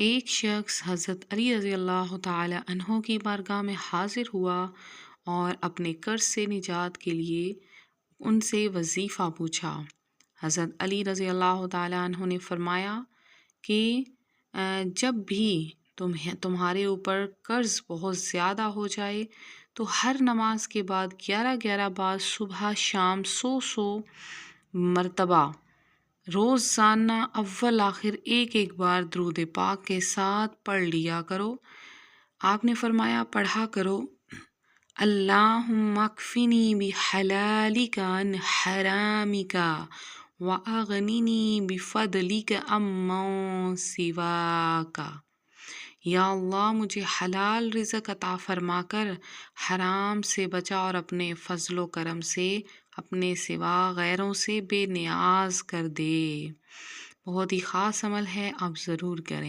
ایک شخص حضرت علی رضی اللہ تعالی عنہ کی بارگاہ میں حاضر ہوا اور اپنے قرض سے نجات کے لیے ان سے وظیفہ پوچھا۔ حضرت علی رضی اللہ تعالی عنہ نے فرمایا کہ جب بھی تمہارے اوپر قرض بہت زیادہ ہو جائے تو ہر نماز کے بعد 11 بار صبح شام 100 مرتبہ روزانہ اول آخر ایک بار درود پاک کے ساتھ پڑھ لیا کرو۔ آپ نے فرمایا پڑھا کرو اللہم اکفنی بحلالک عن حرامک واغننی بفضلک عمن سواک۔ یا اللہ مجھے حلال رزق عطا فرما کر حرام سے بچا اور اپنے فضل و کرم سے اپنے سوا غیروں سے بے نیاز کر دے۔ بہت ہی خاص عمل ہے، آپ ضرور کریں۔